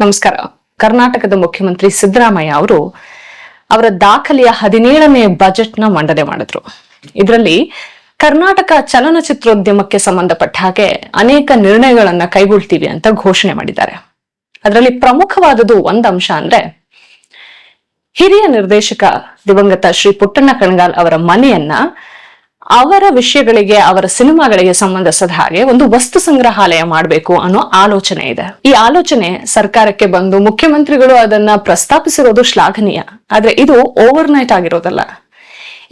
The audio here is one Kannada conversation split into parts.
ನಮಸ್ಕಾರ. ಕರ್ನಾಟಕದ ಮುಖ್ಯಮಂತ್ರಿ ಸಿದ್ದರಾಮಯ್ಯ ಅವರು ಅವರ ದಾಖಲೆಯ 17ನೇ ಬಜೆಟ್ ನ ಮಂಡನೆ ಮಾಡಿದ್ರು. ಇದರಲ್ಲಿ ಕರ್ನಾಟಕ ಚಲನಚಿತ್ರೋದ್ಯಮಕ್ಕೆ ಸಂಬಂಧಪಟ್ಟ ಹಾಗೆ ಅನೇಕ ನಿರ್ಣಯಗಳನ್ನ ಕೈಗೊಳ್ತೀವಿ ಅಂತ ಘೋಷಣೆ ಮಾಡಿದ್ದಾರೆ. ಅದರಲ್ಲಿ ಪ್ರಮುಖವಾದದ್ದು ಒಂದು ಅಂಶ ಅಂದ್ರೆ ಹಿರಿಯ ನಿರ್ದೇಶಕ ದಿವಂಗತ ಶ್ರೀ ಪುಟ್ಟಣ್ಣ ಕಣಗಾಲ್ ಅವರ ಮನೆಯನ್ನ ಅವರ ವಿಷಯಗಳಿಗೆ, ಅವರ ಸಿನಿಮಾಗಳಿಗೆ ಸಂಬಂಧಿಸಿದ ಹಾಗೆ ಒಂದು ವಸ್ತು ಸಂಗ್ರಹಾಲಯ ಮಾಡಬೇಕು ಅನ್ನೋ ಆಲೋಚನೆ ಇದೆ. ಈ ಆಲೋಚನೆ ಸರ್ಕಾರಕ್ಕೆ ಬಂದು ಮುಖ್ಯಮಂತ್ರಿಗಳು ಅದನ್ನ ಪ್ರಸ್ತಾಪಿಸಿರೋದು ಶ್ಲಾಘನೀಯ. ಆದ್ರೆ ಇದು ಓವರ್ ನೈಟ್ ಆಗಿರೋದಲ್ಲ.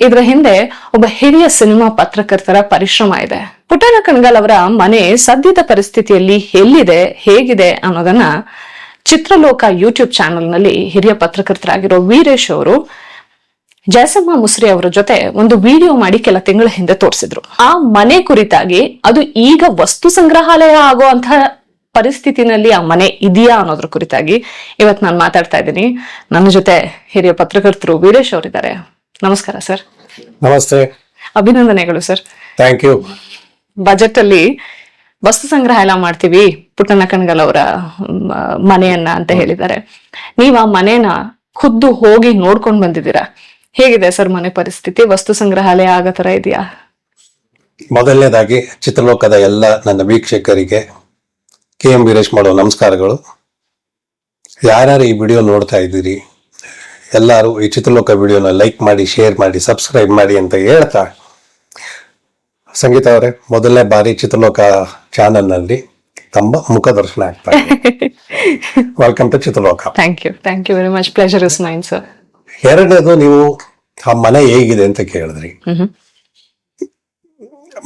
ಇದರ ಹಿಂದೆ ಒಬ್ಬ ಹಿರಿಯ ಸಿನಿಮಾ ಪತ್ರಕರ್ತರ ಪರಿಶ್ರಮ ಇದೆ. ಪುಟ್ಟಣ್ಣ ಕಣಗಾಲ್ ಅವರ ಮನೆ ಸದ್ಯದ ಪರಿಸ್ಥಿತಿಯಲ್ಲಿ ಎಲ್ಲಿದೆ, ಹೇಗಿದೆ ಅನ್ನೋದನ್ನ ಚಿತ್ರಲೋಕ ಯೂಟ್ಯೂಬ್ ಚಾನೆಲ್ ನಲ್ಲಿ ಹಿರಿಯ ಪತ್ರಕರ್ತರಾಗಿರೋ ವೀರೇಶ್ ಅವರು ಜಯಸಮ್ಮ ಮುಸ್ರಿ ಅವರ ಜೊತೆ ಒಂದು ವಿಡಿಯೋ ಮಾಡಿ ಕೆಲ ತಿಂಗಳ ಹಿಂದೆ ತೋರಿಸಿದ್ರು. ಆ ಮನೆ ಕುರಿತಾಗಿ ಅದು ಈಗ ವಸ್ತು ಸಂಗ್ರಹಾಲಯ ಆಗುವಂತಹ ಪರಿಸ್ಥಿತಿನಲ್ಲಿ ಆ ಮನೆ ಇದೆಯಾ ಅನ್ನೋದ್ರ ಕುರಿತಾಗಿ ಇವತ್ತು ನಾನು ಮಾತಾಡ್ತಾ ಇದ್ದೀನಿ. ನನ್ನ ಜೊತೆ ಹಿರಿಯ ಪತ್ರಕರ್ತರು ವೀರೇಶ್ ಅವರಿದ್ದಾರೆ. ನಮಸ್ಕಾರ ಸರ್. ನಮಸ್ತೆ. ಅಭಿನಂದನೆಗಳು ಸರ್. Thank you. ಬಜೆಟ್ ಅಲ್ಲಿ ವಸ್ತು ಸಂಗ್ರಹಾಲಯ ಮಾಡ್ತೀವಿ ಪುಟ್ಟಣ್ಣ ಕಣಗಾಲ್ ಅವರ ಮನೆಯನ್ನ ಅಂತ ಹೇಳಿದ್ದಾರೆ. ನೀವು ಆ ಮನೇನ ಖುದ್ದು ಹೋಗಿ ನೋಡ್ಕೊಂಡ್ ಬಂದಿದ್ದೀರಾ. ಹೇಗಿದೆ ಸರ್ ಮನೆ ಪರಿಸ್ಥಿತಿ? ವಸ್ತು ಸಂಗ್ರಹಾಲಯ ಆಗೋ ತರ ಇದೆಯಾ? ಮೊದಲನೇದಾಗಿ ಚಿತ್ರಲೋಕದ ಎಲ್ಲ ನನ್ನ ವೀಕ್ಷಕರಿಗೆ KM ವೀರೇಶ್ ಮಾಡೋ ನಮಸ್ಕಾರಗಳು. ಯಾರ್ಯಾರು ಈ ವಿಡಿಯೋ ನೋಡ್ತಾ ಇದ್ದೀರಿ ಎಲ್ಲರೂ ಈ ಚಿತ್ರಲೋಕ ವಿಡಿಯೋನ ಲೈಕ್ ಮಾಡಿ, ಶೇರ್ ಮಾಡಿ, ಸಬ್ಸ್ಕ್ರೈಬ್ ಮಾಡಿ ಅಂತ ಹೇಳ್ತಾ, ಸಂಗೀತ ಅವರೇ ಮೊದಲನೇ ಬಾರಿ ಚಿತ್ರಲೋಕ ಚಾನೆಲ್ ನಲ್ಲಿ ತಮ್ಮ ಮುಖ ದರ್ಶನ ಆಗ್ತಾ ಇದೆ. Welcome to Chitraloka. Thank you very much. Pleasure is mine sir. ಎರಡನೇದು, ನೀವು ಆ ಮನೆ ಹೇಗಿದೆ ಅಂತ ಕೇಳಿದ್ರಿ.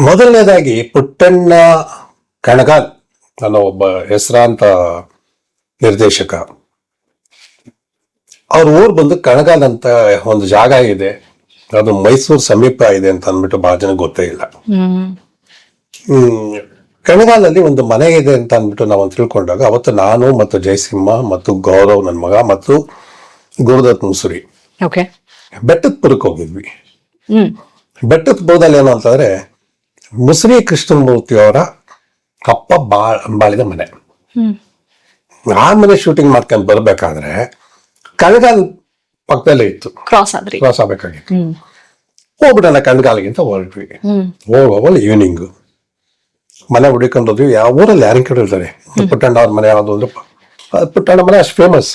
ಮೊದಲನೇದಾಗಿ ಪುಟ್ಟಣ್ಣ ಕಣಗಾಲ್ ಅನ್ನೋ ಒಬ್ಬ ಹೆಸರಾಂತ ನಿರ್ದೇಶಕ, ಅವ್ರ ಊರ್ ಬಂದು ಕಣಗಾಲ್ ಅಂತ ಒಂದು ಜಾಗ ಇದೆ, ಅದು ಮೈಸೂರು ಸಮೀಪ ಇದೆ ಅಂತ ಅಂದ್ಬಿಟ್ಟು ಬಹಳ ಜನ ಗೊತ್ತೇ ಇಲ್ಲ. ಕಣಗಾಲಲ್ಲಿ ಒಂದು ಮನೆ ಇದೆ ಅಂತ ಅಂದ್ಬಿಟ್ಟು ನಾವು ತಿಳ್ಕೊಂಡಾಗ ಅವತ್ತು ನಾನು ಮತ್ತು ಜಯಸಿಂಹ ಮತ್ತು ಗೌರವ್ ನನ್ನ ಮಗ ಮತ್ತು ಗುರುದತ್ ಮುಸುರಿ ಬೆಟ್ಟದ ಪುರಕ್ಕೆ ಹೋಗಿದ್ವಿ. ಬೆಟ್ಟದ ಪುರದಲ್ಲಿ ಏನು ಅಂತಂದ್ರೆ ಮುಸುರಿ ಕೃಷ್ಣಮೂರ್ತಿ ಅವರ ಅಪ್ಪ ಬಾಳಿದ ಮನೆ. ಆ ಮನೆ ಶೂಟಿಂಗ್ ಮಾಡ್ಕೊಂಡು ಬರ್ಬೇಕಾದ್ರೆ ಕಣಗಾಲ್ ಪಕ್ಕದಲ್ಲೇ ಇತ್ತು, ಕ್ರಾಸ್ ಆಗ್ಬೇಕಾಗಿತ್ತು. ಹೋಗ್ಬಿಡೋಣ ಕಣಗಾಲಿಗಿಂತ ಹೊರಟ್ವಿ. ಹೋಗುವಲ್ಲ ಈವ್ನಿಂಗ್ ಮನೆ ಹುಡುಕೊಂಡು ಹೋದ್ವಿ. ಯಾವ ಊರಲ್ಲಿ ಯಾರಿನ ಕಡೆ ಇರ್ತಾರೆ, ಪುಟ್ಟಣ್ಣ ಅವ್ರ ಮನೆ ಯಾವ್ದು ಅಂದ್ರೆ ಪುಟ್ಟಣ್ಣ ಮನೆ ಅಷ್ಟು ಫೇಮಸ್.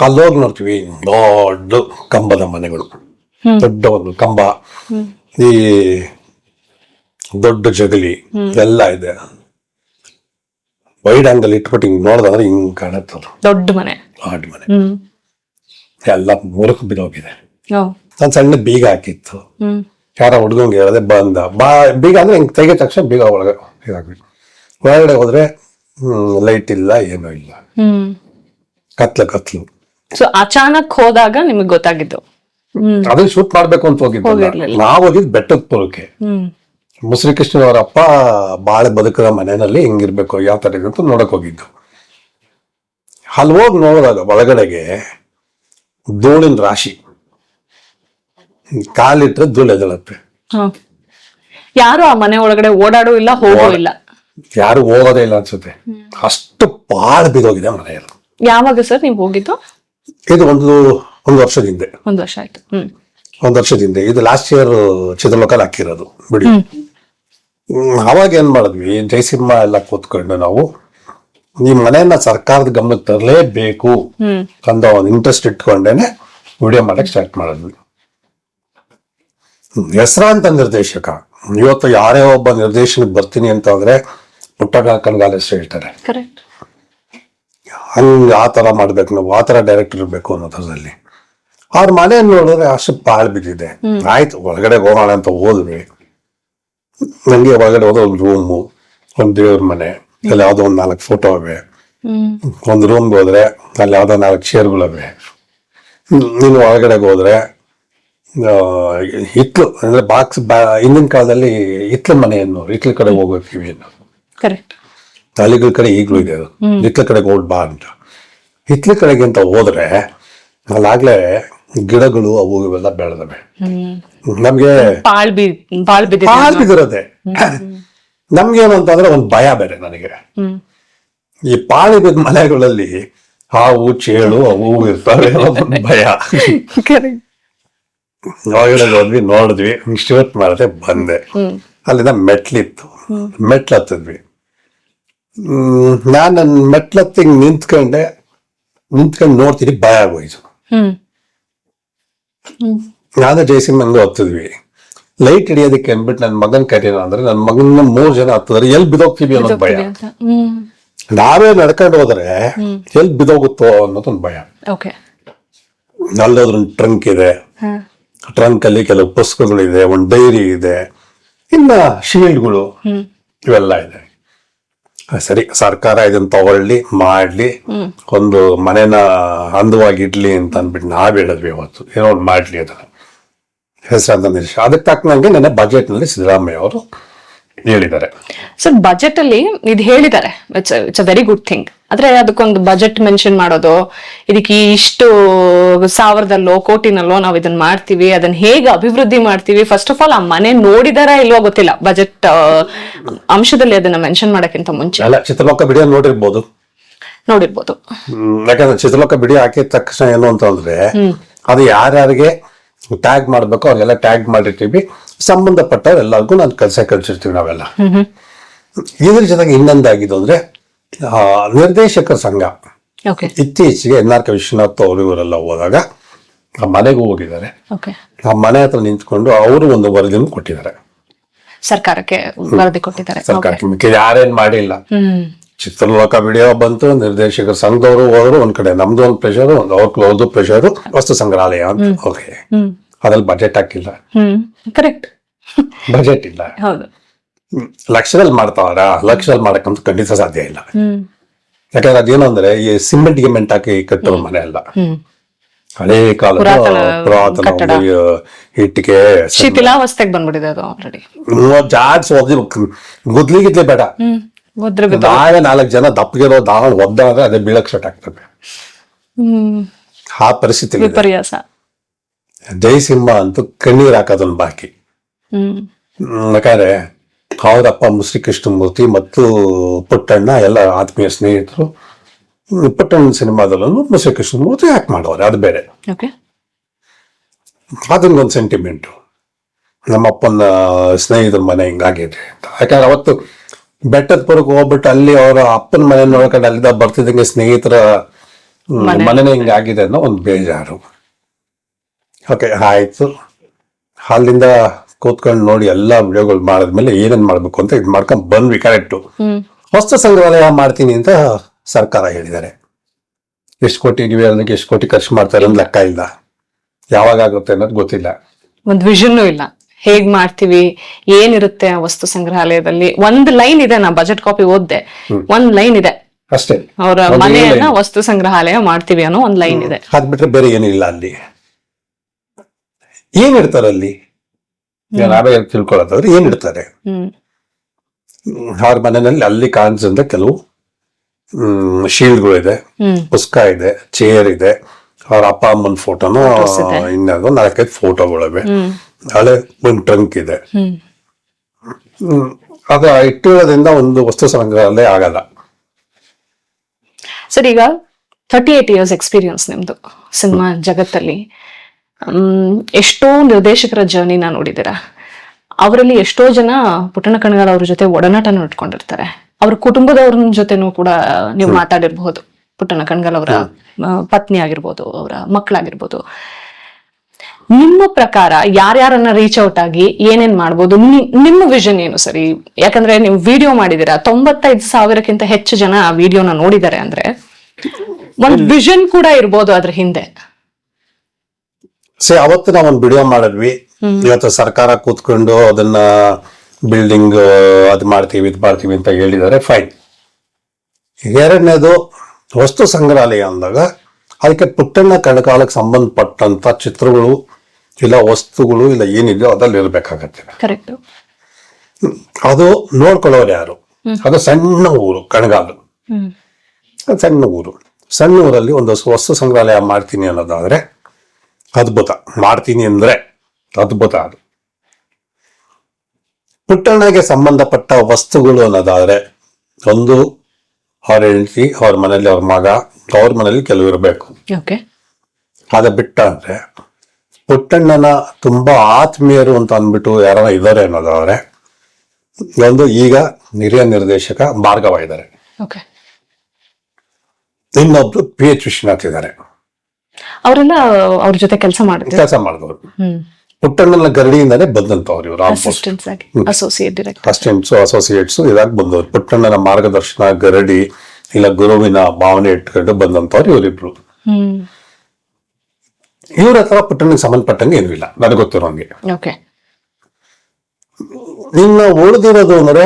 ಅಲ್ಲಿ ಹೋಗಿ ನೋಡ್ತೀವಿ, ದೊಡ್ಡ ಕಂಬದ ಮನೆಗಳು, ದೊಡ್ಡ ಒಂದು ಕಂಬ, ಈ ದೊಡ್ಡ ಜಗಲಿ ಎಲ್ಲ ಇದೆ. ವೈಡ್ ಆಂಗಲ್ ಇಟ್ಬಿಟ್ಟು ಹಿಂಗ್ ನೋಡ್ದಂದ್ರೆ ಹಿಂಗ್ ಕಾಣುತ್ತದು. ದೊಡ್ಡ ಮನೆ ಎಲ್ಲ ಮೂರಕ್ಕೆ ಬಿದ್ದೋಗಿದೆ. ಒಂದ್ ಸಣ್ಣ ಬೀಗ ಹಾಕಿತ್ತು. ಯಾರ ಹುಡುಗಂಗೆ ಹೇಳದೆ ಬಂದ ಬೀಗ ಅಂದ್ರೆ ಹಿಂಗ್ ತೆಗೆದ ತಕ್ಷಣ ಬೀಗ ಒಳಗೆ ಇದಾಗ್ಬಿಟ್ಟು ಒಳಗಡೆ ಹೋದ್ರೆ ಲೈಟ್ ಇಲ್ಲ, ಏನೂ ಇಲ್ಲ, ಕತ್ಲು. ಸೊ ಅಚಾನಕ್ ಹೋದಾಗ ನಿಮಗ್ ಗೊತ್ತಾಗಿದ್ದು? ಅದನ್ನ ಶೂಟ್ ಮಾಡ್ಬೇಕು ಅಂತ ಹೋಗಿದ್ದೆ. ನಾವು ಹೋಗಿದ್ ಬೆಟ್ಟದ ಪುರಕ್ಕೆ. ಮುಸುರಿ ಕೃಷ್ಣ ಅವರ ಅಪ್ಪ ಬಾಳೆ ಬದುಕದ ಮನೆಯಲ್ಲಿ ಹೆಂಗಿರ್ಬೇಕು, ಯಾವ ತರ ಇದೆ ಅಂತ ನೋಡಕ್ ಹೋಗಿದ್ದು. ಅಲ್ಲಿ ಹೋಗಿ ನೋಡಿದಾಗ ಒಳಗಡೆಗೆ ಧೂಳಿನ ರಾಶಿ, ಕಾಲಿಟ್ರೆ ಧೂಳು ಎದಳತ್ತೆ. ಯಾರು ಆ ಮನೆ ಒಳಗಡೆ ಓಡಾಡೋ ಇಲ್ಲ, ಹೋಗೋ ಇಲ್ಲ, ಯಾರು ಹೋಗೋದೇ ಇಲ್ಲ ಅನ್ಸುತ್ತೆ. ಅಷ್ಟು ಬಾಳ ಬಿದ್ದೋಗಿದೆ ಮನೆಯಲ್ಲಿ. ಯಾವಾಗ ಸರ್ ನೀವು ಹೋಗಿದ್ದು? ಇದು ಒಂದು ವರ್ಷದ ಹಿಂದೆ. ಒಂದು ವರ್ಷ ಆಯ್ತು. ಒಂದು ವರ್ಷದ ಹಿಂದೆ. ಇದು ಲಾಸ್ಟ್ ಇಯರ್ ಚಿತ್ರಲೋಕಲ್ಲಿ ಹಾಕಿರೋದು ಬಿಡಿ. ಅವಾಗ ಏನ್ ಮಾಡಿದ್ವಿ, ಜಯಸಿಂಹ ಎಲ್ಲ ಕೂತ್ಕೊಂಡು ನಾವು ಈ ಮನೆಯನ್ನ ಸರ್ಕಾರದ ಗಮನಕ್ಕೆ ತರಲೇಬೇಕು ಅಂತ ಒಂದು ಇಂಟ್ರೆಸ್ಟ್ ಇಟ್ಕೊಂಡೇನೆ ವಿಡಿಯೋ ಮಾಡಕ್ ಸ್ಟಾರ್ಟ್ ಮಾಡಿದ್ವಿ. ಹೆಸರಾಂತ ನಿರ್ದೇಶಕ. ಇವತ್ತು ಯಾರೇ ಒಬ್ಬ ನಿರ್ದೇಶನಕ್ಕೆ ಬರ್ತೀನಿ ಅಂತ ಅಂದ್ರೆ ಪುಟ್ಟಣ್ಣ ಕಣಗಾಲ್ ಹೆಸರು ಹೇಳ್ತಾರೆ. ಹಂಗ ಆ ತರ ಮಾಡ್ಬೇಕು ನಾವು, ಆ ತರ ಡೈರೆಕ್ಟರ್ ಇರ್ಬೇಕು ಅನ್ನೋದ್ರಲ್ಲಿ. ಅವ್ರ ಮನೆ ನೋಡಿದ್ರೆ ಅಷ್ಟು ಪಾಳು ಬಿದ್ದಿದೆ. ಆಯ್ತು, ಒಳಗಡೆ ಹೋಗೋಣ ಅಂತ ಹೋದ್ವಿ. ನಂಗೆ ಒಳಗಡೆ ಹೋದ್ರೆ ಒಂದು ರೂಮು, ಒಂದು ದೇವ್ರ ಮನೆ, ಅಲ್ಲಿ ಯಾವ್ದೋ ಒಂದ್ 4 ಫೋಟೋ ಅವೆ. ಒಂದು ರೂಮ್ಗೆ ಹೋದ್ರೆ ಅಲ್ಲಿ ಯಾವ್ದೋ 4 ಚೇರ್ಗಳವೆ. ನೀನು ಒಳಗಡೆ ಹೋದ್ರೆ ಹಿತ್ಲು ಅಂದ್ರೆ ಬಾಕ್ಸ್, ಹಿಂದಿನ ಕಾಲದಲ್ಲಿ ಹಿತ್ಲ ಮನೆ ಅನ್ನೋರು, ಹಿತ್ಲ ಕಡೆ ಹೋಗ್ತೀವಿ ಅನ್ನೋರು. ಹಳ್ಳಿಗಳ ಕಡೆ ಈಗ್ಲೂ ಇದೆ ಅದು. ಹಿತ್ಲ ಕಡೆಗೆ ಹೋಗ್ ಬಾ ಅಂತ. ಹಿತ್ಲ ಕಡೆಗೆ ಅಂತ ಹೋದ್ರೆ ಅಲ್ಲಾಗ್ಲೇ ಗಿಡಗಳು ಅವು ಇವೆಲ್ಲ ಬೆಳೆದವೆ. ನಮ್ಗೆ ಬಾಳ್ ಬಿದ್ದಿರೋದೆ. ನಮ್ಗೇನು ಅಂತಂದ್ರೆ ಒಂದು ಭಯ ಬೇರೆ ನನಗೆ. ಈ ಪಾಳಿ ಬಿದ್ದ ಮನೆಗಳಲ್ಲಿ ಹಾವು ಚೇಳು ಅವು ಇರ್ತವೆ ಅನ್ನೋದೊಂದು ಭಯ. ಒಳಗಡೆ ಹೋದ್ವಿ, ನೋಡಿದ್ವಿ, ಇನ್ಸ್ಟಿಟ್ಯೂಟ್ ಮಾಡಿದೆ, ಬಂದೆ. ಅಲ್ಲಿಂದ ಮೆಟ್ಲಿತ್ತು, ಮೆಟ್ಲು ಹತ್ತಿದ್ವಿ. ನಾನು ನನ್ನ ಮೆಟ್ಲತ್ತಿ ನಿಂತ್ಕೊಂಡು ನೋಡ್ತೀನಿ, ಭಯ ಆಗೋಯ್ತು. ನಾನು ಜಯಸಿಂಹಂಗೂ ಹತ್ತಿದ್ವಿ. ಲೈಟ್ ಹಿಡಿಯೋದಕ್ಕೆ ಅಂದ್ಬಿಟ್ಟು ನನ್ನ ಮಗನ್ ಕರೀನ ಅಂದ್ರೆ ನನ್ನ ಮಗನ 3 ಜನ ಹತ್ತಿದ್ರೆ ಎಲ್ಲಿ ಬಿದೋಗ್ತೀವಿ ಅನ್ನೋದು ಭಯ. ನಾವೇ ನಡ್ಕೊಂಡು ಹೋದ್ರೆ ಎಲ್ಲಿ ಬಿದೋಗುತ್ತೋ ಅನ್ನೋದೊಂದು ಭಯ. ಅಲ್ಲೋದ್ರ ಟ್ರಂಕ್ ಇದೆ, ಟ್ರಂಕ್ ಅಲ್ಲಿ ಕೆಲವು ಪುಸ್ತಕಗಳಿದೆ, ಒಂದು ಡೈರಿ ಇದೆ, ಇನ್ನ ಶೀಲ್ಡ್ಗಳು ಇವೆಲ್ಲ ಇದೆ. ಸರಿ, ಸರ್ಕಾರ ಇದನ್ನ ತಗೊಳ್ಳಿ, ಮಾಡ್ಲಿ, ಒಂದು ಮನೆನ ಅಂದವಾಗಿ ಇಡ್ಲಿ ಅಂತ ಅಂದ್ಬಿಟ್ಟು ನಾವ್ ಹೇಳಿದ್ವಿ. ಅವತ್ತು ಏನೋ ಒಂದು ಮಾಡ್ಲಿ ಅದನ್ನ ಹೆಸರಾಂತ ನಿರೀಕ್ಷೆ. ಅದಕ್ಕೆ ತಕ್ಕನಂಗೆ ನನ್ನ ಬಜೆಟ್ ನಲ್ಲಿ ಸಿದ್ದರಾಮಯ್ಯ ಅವರು ಹೇಳಿದ್ದಾರೆ. ಸರ್, ಬಜೆಟ್ ಅಲ್ಲಿ ಇದು ಹೇಳಿದ್ದಾರೆ, it's a very good thing. ಆದ್ರೆ ಅದಕ್ಕೊಂದು ಬಜೆಟ್ ಮೆನ್ಷನ್ ಮಾಡೋದು, ಇದಕ್ಕೆ ಇಷ್ಟು ಸಾವಿರದಲ್ಲೋ ಕೋಟಿನಲ್ಲೋ ನಾವು ಇದನ್ನ ಮಾಡ್ತೀವಿ, ಅದನ್ನ ಹೇಗೆ ಅಭಿವೃದ್ಧಿ ಮಾಡ್ತೀವಿ, ಫಸ್ಟ್ ಆಫ್ ಆಲ್ ಆ ಮನೆ ನೋಡಿದಾರ ಇಲ್ವೋ ಗೊತ್ತಿಲ್ಲ. ಬಜೆಟ್ ಅಂಶದಲ್ಲಿ ಅದನ್ನ ಮೆನ್ಷನ್ ಮಾಡಕ್ಕಿಂತ ಮುಂಚೆ ಅಲ್ಲ, ಚಿತ್ರಲೋಕ ವಿಡಿಯೋ ನೋಡಿರ್ಬೋದು. ಯಾಕಂದ್ರೆ ಚಿತ್ರಲೋಕ ವಿಡಿಯೋ ಹಾಕಿದ ತಕ್ಷಣ ಏನು ಅಂತಂದ್ರೆ, ಅದು ಯಾರ್ಯಾರಿಗೆ ಟ್ಯಾಗ್ ಮಾಡ್ಬೇಕು ಅವ್ರಿಗೆಲ್ಲ ಟ್ಯಾಗ್ ಮಾಡಿರ್ತೀವಿ, ಸಂಬಂಧಪಟ್ಟವ್ರು ಎಲ್ಲರಿಗೂ ನಾನು ಕಳ್ಸಿರ್ತೀವಿ ನಾವೆಲ್ಲ. ಇದ್ರ ಜೊತೆಗೆ ಇನ್ನೊಂದಾಗಿದ್ದು ಅಂದ್ರೆ ನಿರ್ದೇಶಕರ ಸಂಘ ಇತ್ತೀಚೆಗೆ NRK ವಿಶ್ವನಾಥ್ ಅವರು ಇವರೆಲ್ಲ ಹೋದಾಗ ಆ ಮನೆಗೂ ಹೋಗಿದ್ದಾರೆ. ಆ ಮನೆ ಹತ್ರ ನಿಂತ್ಕೊಂಡು ಅವರು ಒಂದು ವರದಿಯನ್ನು ಕೊಟ್ಟಿದ್ದಾರೆ, ಸರ್ಕಾರಕ್ಕೆ ವರದಿ ಕೊಟ್ಟಿದ್ದಾರೆ. ಸರ್ಕಾರಕ್ಕೆ ಯಾರೇನ್ ಮಾಡಿಲ್ಲ. ಚಿತ್ರಲೋಕ ವಿಡಿಯೋ ಬಂತು, ನಿರ್ದೇಶಕರ ಸಂಘದವರು ಹೋದ್ರು ಒಂದ್ ಕಡೆ, ನಮ್ದು ಒಂದು ಪ್ರೆಷರ್, ಅವ್ರದ್ದು ಪ್ರೆಷರ್, ವಸ್ತು ಸಂಗ್ರಹಾಲಯ ಅಂತ. ಓಕೆ, ಅದ್ರಲ್ಲಿ ಬಜೆಟ್ ಹಾಕಿಲ್ಲ, ಕರೆಕ್ಟ್, ಬಜೆಟ್ ಇಲ್ಲ. ಲಕ್ಷದಲ್ಲಿ ಮಾಡ್ತಾರ, ಲಕ್ಷದಲ್ಲಿ ಮಾಡಕ್ಕಂತ ಖಂಡಿತ ಸಾಧ್ಯ ಇಲ್ಲ. ಯಾಕಂದ್ರೆ ಅದೇನು ಅಂದ್ರೆ ಈ ಸಿಮೆಂಟ್ ಗಿಮೆಂಟ್ ಹಾಕಿ ಕಟ್ಟೋ ಮನೆ ಅಲ್ಲ, ಹಳೇ ಕಾಲದ ಪುರಾತನ ಇಟ್ಟಿಗೆ ಶಿಥಿಲಾವಸ್ಥೆಗೆ ಬಂದ್ಬಿಟ್ಟಿದೆ ಅದು ಆಲ್ರೆಡಿ. ಗುದ್ಲಿಗಿದ್ಲೆ ಬೇಡ, ನಾವೇ 4 ಜನ ದಪ್ಪಗಿರೋ ಒದ್ದ ಅಂದ್ರೆ ಅದೇ ಬೀಳಕ್ ಸ್ಟಾರ್ಟ್ ಆಗ್ತದೆ. ಆ ಪರಿಸ್ಥಿತಿ ವಿಪರ್ಯಾಸ. ಜಯಸಿಂಹ ಅಂತೂ ಕಣ್ಣೀರ್ ಹಾಕೋದನ್ನ ಬಾಕಿ. ಯಾಕಂದ್ರೆ ಅವರಪ್ಪ ಮುಸ್ರಿ ಕೃಷ್ಣಮೂರ್ತಿ ಮತ್ತು ಪುಟ್ಟಣ್ಣ ಎಲ್ಲ ಆತ್ಮೀಯ ಸ್ನೇಹಿತರು. ಪುಟ್ಟಣ್ಣ ಸಿನಿಮಾದಲ್ಲೂ ಮುಸ್ರಿ ಕೃಷ್ಣಮೂರ್ತಿ ಯಾಕೆ ಮಾಡೋರೆ, ಅದು ಬೇರೆ. ಅದೊಂದು ಸೆಂಟಿಮೆಂಟ್, ನಮ್ಮಪ್ಪನ ಸ್ನೇಹಿತರ ಮನೆ ಹಿಂಗಾಗಿದೆ ಅಂತ. ಯಾಕಂದ್ರೆ ಅವತ್ತು ಬೆಟ್ಟದ ಪುರಕ್ಕೆ ಹೋಗ್ಬಿಟ್ಟು ಅಲ್ಲಿ ಅವರ ಅಪ್ಪನ ಮನೆ ನೋಡ್ಕೊಂಡು ಅಲ್ಲಿಂದ ಬರ್ತಿದ್ದಂಗೆ ಸ್ನೇಹಿತರ ಮನೆನೇ ಹಿಂಗಾಗಿದೆ ಅನ್ನೋ ಒಂದು ಬೇಜಾರು. ಓಕೆ, ಆಯ್ತು. ಅಲ್ಲಿಂದ ಕೂತ್ಕೊಂಡು ನೋಡಿ ಎಲ್ಲಾ ವಿಡಿಯೋಗಳು ಮಾಡಿದ್ಮೇಲೆ ಏನೇನ್ ಮಾಡ್ಬೇಕು ಅಂತ ಇದು ಮಾಡ್ಕೊಂಡ್ ಬಂದ್ವಿ. ಕರೆಕ್ಟು, ವಸ್ತು ಸಂಗ್ರಹಾಲಯ ಮಾಡ್ತೀನಿ ಅಂತ ಸರ್ಕಾರ ಹೇಳಿದ್ದಾರೆ. ಎಷ್ಟು ಕೋಟಿ ಅದಕ್ಕೆ ಎಷ್ಟು ಕೋಟಿ ಖರ್ಚು ಮಾಡ್ತಾರೆ ಅನ್ನೋ ಲೆಕ್ಕ ಇಲ್ಲ, ಯಾವಾಗ ಆಗುತ್ತೆ ಅನ್ನೋದು ಗೊತ್ತಿಲ್ಲ, ಒಂದು ವಿಷನ್ ಇಲ್ಲ. ಹೇಗ್ ಮಾಡ್ತೀವಿ, ಏನಿರುತ್ತೆ ಆ ವಸ್ತು ಸಂಗ್ರಹಾಲಯದಲ್ಲಿ. ಒಂದ್ ಲೈನ್ ಇದೆ, ನಾ ಬಜೆಟ್ ಕಾಪಿ ಓದ್ದೆ, ಒಂದ್ ಲೈನ್ ಇದೆ ಅಷ್ಟೇ, ಅವರ ಮನೆಯನ್ನ ವಸ್ತು ಸಂಗ್ರಹಾಲಯ ಮಾಡ್ತೀವಿ ಅನ್ನೋ ಒಂದ್ ಲೈನ್ ಇದೆ. ಅದ್ ಬಿಟ್ರೆ ಬೇರೆ ಏನಿಲ್ಲ. ಅಲ್ಲಿ ಏನಿಡ್ತಾರೆ, ಅಲ್ಲಿ ನಾವೇ ತಿಳ್ಕೊಳ್ಳೋದಾದ್ರೆ ಏನಿಡ್ತಾರೆ ಅವ್ರ ಮನೆಯಲ್ಲಿ? ಅಲ್ಲಿ ಕಾಣಿಸಿದ ಕೆಲವು ಶೀಲ್ಡ್ಗಳು ಇದೆ, ಪುಸ್ತಕ ಇದೆ, ಚೇರ್ ಇದೆ, ಅವ್ರ ಅಪ್ಪ ಅಮ್ಮನ ಫೋಟೋನು, ಇನ್ನೊಂದು 4-5 ಫೋಟೋಗಳಿವೆ, ಹಳೆ ಒಂದು ಟ್ರಂಕ್ ಇದೆ. ಅದು ಇಟ್ಟಿರೋದ್ರಿಂದ ಒಂದು ವಸ್ತು ಸಂಗ್ರಹಾಲಯ ಆಗಲ್ಲ. ಸರ್, ಈಗ 38 years ಎಕ್ಸ್ಪೀರಿಯನ್ಸ್ ನಿಮ್ದು ಸಿನಿಮಾ ಜಗತ್ತಲ್ಲಿ. ಎಷ್ಟೋ ನಿರ್ದೇಶಕರ ಜರ್ನಿನ ನೋಡಿದ್ದೀರಾ. ಅವರಲ್ಲಿ ಎಷ್ಟೋ ಜನ ಪುಟ್ಟಣ್ಣ ಕಣಗಾಲ್ ಅವ್ರ ಜೊತೆ ಒಡನಾಟನ ಇಟ್ಕೊಂಡಿರ್ತಾರೆ. ಅವ್ರ ಕುಟುಂಬದವ್ರ ಜೊತೆನೂ ಕೂಡ ನೀವು ಮಾತಾಡಿರ್ಬಹುದು. ಪುಟ್ಟಣ್ಣ ಕಣಗಾಲ್ ಅವರ ಪತ್ನಿ ಆಗಿರ್ಬೋದು, ಅವರ ಮಕ್ಕಳಾಗಿರ್ಬೋದು. ನಿಮ್ಮ ಪ್ರಕಾರ ಯಾರ್ಯಾರನ್ನ ರೀಚ್ ಔಟ್ ಆಗಿ ಏನೇನ್ ಮಾಡ್ಬೋದು? ನಿಮ್ಮ ವಿಷನ್ ಏನು ಸರಿ? ಯಾಕಂದ್ರೆ ನೀವು ವಿಡಿಯೋ ಮಾಡಿದೀರಾ, 95,000ಕ್ಕಿಂತ ಹೆಚ್ಚು ಜನ ಆ ವಿಡಿಯೋನ ನೋಡಿದ್ದಾರೆ ಅಂದ್ರೆ ಒಂದ್ ವಿಷನ್ ಕೂಡ ಇರ್ಬೋದು ಅದ್ರ ಹಿಂದೆ. ಅವತ್ತು ನಾವು ಒಂದು ವಿಡಿಯೋ ಮಾಡಿದ್ವಿ. ಇವತ್ತು ಸರ್ಕಾರ ಕೂತ್ಕೊಂಡು ಅದನ್ನ ಬಿಲ್ಡಿಂಗ್ ಅದ್ ಮಾಡ್ತೀವಿ ಇದ್ ಮಾಡ್ತೀವಿ ಅಂತ ಹೇಳಿದ್ದಾರೆ, ಫೈನ್. ಎರಡನೇದು ವಸ್ತು ಸಂಗ್ರಹಾಲಯ ಅಂದಾಗ ಅದಕ್ಕೆ ಪುಟ್ಟಣ್ಣ ಕಣಗಾಲಕ್ಕೆ ಸಂಬಂಧಪಟ್ಟಂತ ಚಿತ್ರಗಳು ಇಲ್ಲ ವಸ್ತುಗಳು ಇಲ್ಲ ಏನಿದೆಯೋ ಅದ್ರಲ್ಲಿ ಇರ್ಬೇಕಾಗತ್ತೆ. ಕರೆಕ್ಟ್. ಅದು ನೋಡ್ಕೊಳ್ಳೋರು ಯಾರು? ಅದು ಸಣ್ಣ ಊರು ಕಣಗಾಲು, ಸಣ್ಣ ಊರು. ಸಣ್ಣ ಊರಲ್ಲಿ ಒಂದು ವಸ್ತು ಸಂಗ್ರಹಾಲಯ ಮಾಡ್ತೀನಿ ಅನ್ನೋದಾದ್ರೆ ಅದ್ಭುತ. ಮಾಡ್ತೀನಿ ಅಂದ್ರೆ ಅದ್ಭುತ. ಅದು ಪುಟ್ಟಣ್ಣಗೆ ಸಂಬಂಧಪಟ್ಟ ವಸ್ತುಗಳು ಅನ್ನೋದಾದ್ರೆ ಒಂದು ಅವ್ರ ಹೆಂಡತಿ, ಅವ್ರ ಮನೇಲಿ ಅವ್ರ ಮಗ, ಅವ್ರ ಮನೇಲಿ ಕೆಲವು ಇರಬೇಕು. ಓಕೆ. ಅದ ಬಿಟ್ಟ ಅಂದ್ರೆ ಪುಟ್ಟಣ್ಣನ ತುಂಬಾ ಆತ್ಮೀಯರು ಅಂತ ಅಂದ್ಬಿಟ್ಟು ಯಾರ ಇದಾರೆ ಅನ್ನೋದಾದ್ರೆ ಒಂದು ಈಗ ಹಿರಿಯ ನಿರ್ದೇಶಕ ಭಾರ್ಗವ ಇದ್ದಾರೆ, ಓಕೆ. ಇನ್ನೊಬ್ರು PH ವಿಶ್ವನಾಥ್ ಇದ್ದಾರೆ. ಅವರೆಲ್ಲ ಅವ್ರ ಜೊತೆ ಕೆಲಸ ಮಾಡಿದವರು. ಪುಟ್ಟಣ್ಣನ ಗರಡಿಯಿಂದಾನೇ ಬಂದಂತವ್ರು ಇವರು. ಅಸಿಸ್ಟೆಂಟ್ಸ್ ಆಗಿ, ಅಸೋಸಿಯೇಟ್ ಡೈರೆಕ್ಟರ್, ಅಸೋಸಿಯೇಟ್ಸ್ ಇದಾಗಿ ಬಂದವರು. ಪುಟ್ಟಣ್ಣನ ಮಾರ್ಗದರ್ಶನ, ಗರಡಿ ಇಲ್ಲ ಗುರುವಿನ ಭಾವನೆ ಇಟ್ಕೊಂಡು ಬಂದಂತವ್ರು ಇವರಿಬ್ರು. ಇವ್ರ ಹತ್ರ ಪುಟ್ಟಣ್ಣಗೆ ಸಂಬಂಧಪಟ್ಟಂಗೆ ಏನೂ ಇಲ್ಲ ನನಗೆ ಗೊತ್ತಿರೋಂಗೆ. ಓಕೆ. ಇನ್ನು ಉಳಿದಿರೋದು ಅಂದ್ರೆ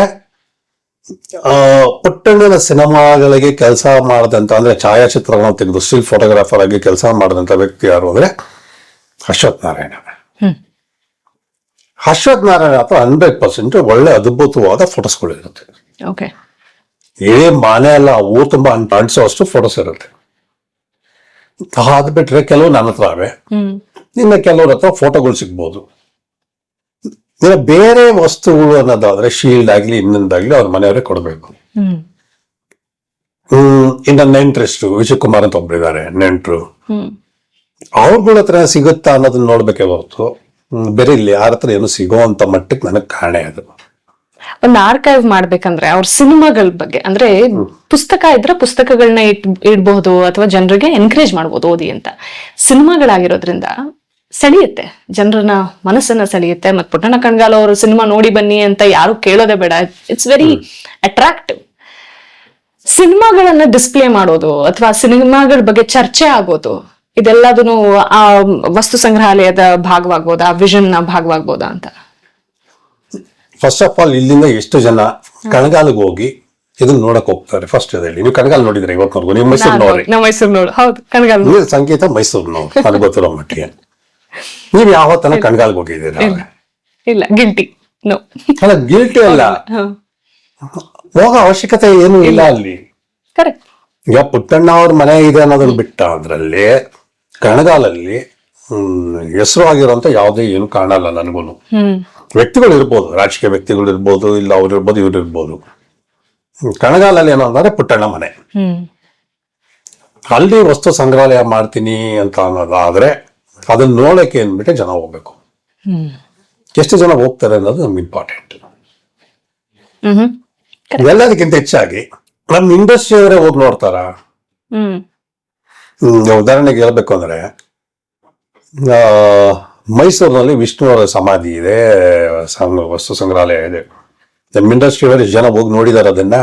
ಪುಟ್ಟಣ್ಣನ ಸಿನಿಮಾಗಳಿಗೆ ಕೆಲಸ ಮಾಡದಂತ ಅಂದ್ರೆ ಛಾಯಾಚಿತ್ರಗಳನ್ನು ತೆಗೆದು ಸ್ಟಿಲ್ ಫೋಟೋಗ್ರಾಫರ್ ಆಗಿ ಕೆಲಸ ಮಾಡಿದಂತ ವ್ಯಕ್ತಿ ಯಾರು ಅಂದ್ರೆ ಅಶ್ವಥ್ ನಾರಾಯಣ. ಅಶ್ವಥ್ ನಾರಾಯಣ ಅಥವಾ 100% ಒಳ್ಳೆ ಅದ್ಭುತವಾದ ಫೋಟೋಸ್ಗಳಿರುತ್ತೆ. ಓಕೆ. ಇಡೀ ಮನೆ ಎಲ್ಲ ಊರು ತುಂಬಾ ಅಂಟಿಸೋಷ್ಟು ಫೋಟೋಸ್ ಇರುತ್ತೆ. ಅದ್ ಬಿಟ್ರೆ ಕೆಲವು ನನ್ನ ಹತ್ರ ಅವೆ, ಇನ್ನು ಕೆಲವ್ರ ಹತ್ರ ಫೋಟೋಗಳು ಸಿಗ್ಬೋದು. ಇನ್ನು ಬೇರೆ ವಸ್ತುಗಳು ಅನ್ನೋದಾದ್ರೆ ಶೀಲ್ಡ್ ಆಗ್ಲಿ ಇನ್ನೊಂದಾಗ್ಲಿ ಅವ್ರ ಮನೆಯವರೇ ಕೊಡ್ಬೇಕು. ಇನ್ನ ನೆಂಟ್ರೆಸ್ಟು ವಿಜಯ್ ಕುಮಾರ್ ಅಂತ ಒಬ್ರಿದ್ದಾರೆ ನೆಂಟ್ರು, ಅವ್ರಗಳ ಹತ್ರ ಸಿಗುತ್ತಾ ಅನ್ನೋದನ್ನ ನೋಡ್ಬೇಕೇ ಹೊರತು ಬೇರೆ ಇಲ್ಲಿ ಯಾರ ಹತ್ರ ಏನು ಸಿಗೋ ಅಂತ ಮಟ್ಟಕ್ಕೆ ನನಗೆ ಕಾಣೆ ಅದು. ಒಂದು ಆರ್ಕೈವ್ ಮಾಡ್ಬೇಕಂದ್ರೆ ಅವ್ರ ಸಿನಿಮಾಗಳ ಬಗ್ಗೆ ಅಂದ್ರೆ ಪುಸ್ತಕ ಇದ್ರೆ ಪುಸ್ತಕಗಳನ್ನ ಇಡ್ಬಹುದು ಅಥವಾ ಜನರಿಗೆ ಎನ್ಕರೇಜ್ ಮಾಡ್ಬೋದು ಓದಿ ಅಂತ. ಸಿನಿಮಾಗಳಾಗಿರೋದ್ರಿಂದ ಸೆಳೆಯುತ್ತೆ, ಜನರನ್ನ ಮನಸ್ಸನ್ನ ಸೆಳೆಯುತ್ತೆ. ಮತ್ತೆ ಪುಟ್ಟಣ್ಣ ಕಣಗಾಲ್ ಅವರು ಸಿನಿಮಾ ನೋಡಿ ಬನ್ನಿ ಅಂತ ಯಾರು ಕೇಳೋದೇ ಬೇಡ. It's very attractive. ಸಿನಿಮಾಗಳನ್ನ ಡಿಸ್ಪ್ಲೇ ಮಾಡೋದು ಅಥವಾ ಸಿನಿಮಾಗಳ ಬಗ್ಗೆ ಚರ್ಚೆ ಆಗೋದು ಇದೆಲ್ಲದೂ ಆ ವಸ್ತು ಸಂಗ್ರಹಾಲಯದ ಭಾಗವಾಗ್ಬೋದಾ, ಆ ವಿಷನ್ ನ ಭಾಗವಾಗ್ಬೋದಾ ಅಂತ. ಫಸ್ಟ್ ಆಫ್ ಆಲ್ ಇಲ್ಲಿಂದ ಎಷ್ಟು ಜನ ಕಣಗಾಲಿಗೆ ಹೋಗಿ ಇದನ್ನ ನೋಡಕ್ ಹೋಗ್ತಾರೆ? ಫಸ್ಟ್ ಹೇಳಿ, ನೀವು ಕಣಗಾಲ್ ನೋಡಿದ್ರೆ ಇವತ್ತಿನವರೆಗೂ? ನೀವು ಮೈಸೂರು ನೋಡಿ? ಮೈಸೂರು ನೋಡಿ, ಹೌದು. ಕಣಗಾಲ್ ಸಂಗೀತ ಮೈಸೂರು ನೋಡಿ, ನನಗೆ ಗೊತ್ತಿರೋ ಮಟ್ಟಿಗೆ. ನೀವ್ ಯಾವತ್ತನ ಕಣಗಾಲ್ಗೆ ಹೋಗಿದ್ದೀರಾ? ಇಲ್ಲ, ಗಿಲ್ಟಿ. ನೋ, ಅಲ್ಲ ಗಿಲ್ಟಿ ಅಲ್ಲ, ಹೋಗೋ ಅವಶ್ಯಕತೆ ಏನು ಇಲ್ಲ ಅಲ್ಲಿ. ಕರೆಕ್ಟ್. ಈಗ ಪುಟ್ಟಣ್ಣ ಅವ್ರ ಮನೆ ಇದೆ ಅನ್ನೋದನ್ನ ಬಿಟ್ಟ ಅದ್ರಲ್ಲಿ ಕಣಗಾಲಲ್ಲಿ ಹೆಸರು ಆಗಿರೋಂತ ಯಾವುದೇ ಏನು ಕಾಣಲ್ಲ ನನಗೂನು. ವ್ಯಕ್ತಿಗಳು ಇರ್ಬೋದು, ರಾಜಕೀಯ ವ್ಯಕ್ತಿಗಳು ಇರ್ಬೋದು, ಇಲ್ಲ ಅವ್ರು ಇರ್ಬೋದು, ಇವ್ರು ಇರ್ಬೋದು. ಕಣಗಾಲಲ್ಲಿ ಏನೋ ಅಂದ್ರೆ ಪುಟ್ಟಣ್ಣ ಮನೆ. ಅಲ್ಲಿ ವಸ್ತು ಸಂಗ್ರಹಾಲಯ ಮಾಡ್ತೀನಿ ಅಂತ ಅನ್ನೋದಾದ್ರೆ ಅದನ್ನ ನೋಡಕ್ಕೆ ಅಂದ್ಬಿಟ್ಟೆ ಜನ ಹೋಗ್ಬೇಕು. ಎಷ್ಟು ಜನ ಹೋಗ್ತಾರೆ ಅನ್ನೋದು ನಮ್ಗೆ ಇಂಪಾರ್ಟೆಂಟ್. ಎಲ್ಲದಕ್ಕಿಂತ ಹೆಚ್ಚಾಗಿ ನಮ್ ಇಂಡಸ್ಟ್ರಿ ಅವರೇ ಹೋಗಿ ನೋಡ್ತಾರ. ಉದಾಹರಣೆಗೆ ಹೇಳ್ಬೇಕು ಅಂದ್ರೆ ಮೈಸೂರಿನಲ್ಲಿ ವಿಷ್ಣು ಅವರ ಸಮಾಧಿ ಇದೆ, ವಸ್ತು ಸಂಗ್ರಹಾಲಯ ಇದೆ. ನಮ್ಮ ಇಂಡಸ್ಟ್ರಿ ಅವರು ಜನ ಹೋಗಿ ನೋಡಿದಾರ ಅದನ್ನ.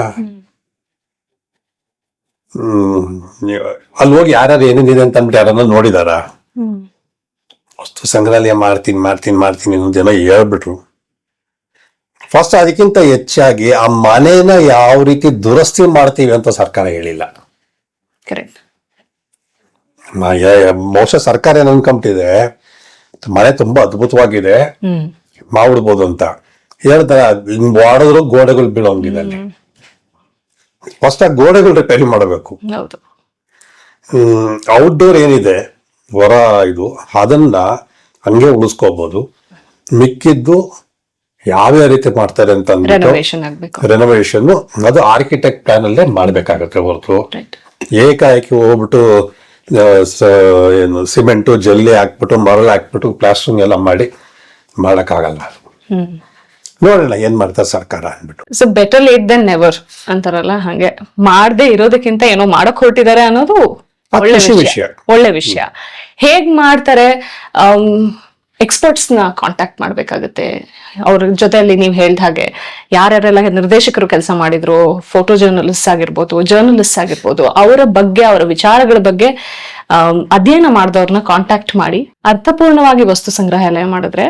ಅಲ್ಲಿ ಹೋಗಿ ಯಾರ್ಯಾರು ಏನೇನಿದೆ ಅಂತ ಅಂದ್ಬಿಟ್ಟು ಯಾರನ್ನ ನೋಡಿದಾರ? ವಸ್ತು ಸಂಗ್ರಹಾಲಯ ಮಾಡ್ತೀನಿ ಜನ ಹೇಳ್ಬಿಟ್ರು. ಫಸ್ಟ್ ಅದಕ್ಕಿಂತ ಹೆಚ್ಚಾಗಿ ಆ ಮನೇನ ಯಾವ ರೀತಿ ದುರಸ್ತಿ ಮಾಡ್ತೀವಿ ಅಂತ ಸರ್ಕಾರ ಹೇಳಿಲ್ಲ. ಕರೆಕ್ಟ್. ಬಹುಶಃ ಸರ್ಕಾರ ಏನ್ ಅನ್ಕೊಂಬಿಟ್ಟಿದೆ, ಮನೆ ತುಂಬಾ ಅದ್ಭುತವಾಗಿದೆ ಮಾಡ್ಬಿಡ್ಬೋದು ಅಂತ ಹೇಳ್ತಾರ. ವಾಡಿದ್ರು ಗೋಡೆಗಳು ಬೀಳೋಂಗಿದೆ ಅಲ್ಲಿ. ಫಸ್ಟ್ ಆ ಗೋಡೆಗಳು ರಿಪೇರಿ ಮಾಡಬೇಕು. ಔಟ್ಡೋರ್ ಏನಿದೆ ಹೊರ ಇದು ಅದನ್ನ ಹಂಗೆ ಉಳಿಸ್ಕೋಬಹುದು. ಮಿಕ್ಕಿದ್ದು ಯಾವ್ಯಾವ ರೀತಿ ಮಾಡ್ತಾರೆ ಅಂತ ಅಂದ್ಬಿಟ್ಟು ರೆನೋವೇಷನ್ ಅದು ಆರ್ಕಿಟೆಕ್ಟ್ ಪ್ಲಾನ್ ಅಲ್ಲೇ ಮಾಡ್ಬೇಕಾಗತ್ತೆ ಹೊರತು ಏಕಾಏಕಿ ಹೋಗ್ಬಿಟ್ಟು ಏನು ಸಿಮೆಂಟು ಜಲ್ಲಿ ಹಾಕ್ಬಿಟ್ಟು ಮರಳು ಹಾಕ್ಬಿಟ್ಟು ಪ್ಲಾಸ್ಟರಿಂಗ್ ಎಲ್ಲ ಮಾಡಿ ಮಾಡಕ್ಕಾಗಲ್ಲ. ನೋಡೋಣ ಏನ್ ಮಾಡ್ತಾರೆ ಸರ್ಕಾರ ಅಂದ್ಬಿಟ್ಟು. So better late than never ಅಂತಾರಲ್ಲ, ಹಂಗೆ ಮಾಡದೆ ಇರೋದಕ್ಕಿಂತ ಏನೋ ಮಾಡಕ್ ಹೊರಟಿದ್ದಾರೆ ಅನ್ನೋದು ಒಳ್ಳೆ ವಿಷಯ. ಹೇಗ್ ಮಾಡ್ತಾರೆ? ಎಕ್ಸ್ಪರ್ಟ್ಸ್ ನ ಕಾಂಟ್ಯಾಕ್ಟ್ ಮಾಡ್ಬೇಕಾಗತ್ತೆ. ಅವ್ರ ಜೊತೆಯಲ್ಲಿ ನೀವು ಹೇಳ್ದ ಹಾಗೆ ಯಾರ್ಯಾರೆಲ್ಲ ನಿರ್ದೇಶಕರು ಕೆಲಸ ಮಾಡಿದ್ರು, ಫೋಟೋ ಜರ್ನಲಿಸ್ಟ್ ಆಗಿರ್ಬೋದು, ಅವರ ಬಗ್ಗೆ, ಅವರ ವಿಚಾರಗಳ ಬಗ್ಗೆ ಅಧ್ಯಯನ ಮಾಡಿದವ್ರನ್ನ ಕಾಂಟ್ಯಾಕ್ಟ್ ಮಾಡಿ ಅರ್ಥಪೂರ್ಣವಾಗಿ ವಸ್ತು ಸಂಗ್ರಹಾಲಯ ಮಾಡಿದ್ರೆ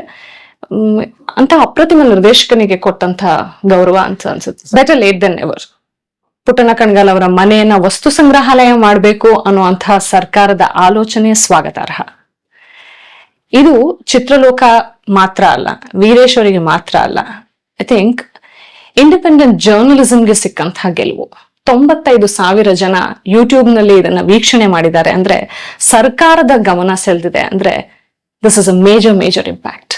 ಅಂತ ಅಪ್ರತಿಮ ನಿರ್ದೇಶಕನಿಗೆ ಕೊಟ್ಟಂತ ಗೌರವ ಅಂತ ಅನ್ಸುತ್ತೆ. Better late than never. Puttanna Kanagal ಅವರ ಮನೆಯನ್ನ ವಸ್ತು ಸಂಗ್ರಹಾಲಯ ಮಾಡಬೇಕು ಅನ್ನುವಂತಹ ಸರ್ಕಾರದ ಆಲೋಚನೆ ಸ್ವಾಗತಾರ್ಹ. ಇದು ಚಿತ್ರಲೋಕ ಮಾತ್ರ ಅಲ್ಲ, ವೀರೇಶ್ ಅವರಿಗೆ ಮಾತ್ರ ಅಲ್ಲ, ಐ ಥಿಂಕ್ ಇಂಡಿಪೆಂಡೆಂಟ್ ಜರ್ನಲಿಸಂಗೆ ಸಿಕ್ಕಂತಹ ಗೆಲುವು. 95,000 ಜನ ಯೂಟ್ಯೂಬ್ ನಲ್ಲಿ ಇದನ್ನ ವೀಕ್ಷಣೆ ಮಾಡಿದ್ದಾರೆ ಅಂದ್ರೆ, ಸರ್ಕಾರದ ಗಮನ ಸೆಳೆದಿದೆ ಅಂದ್ರೆ, this is a major impact.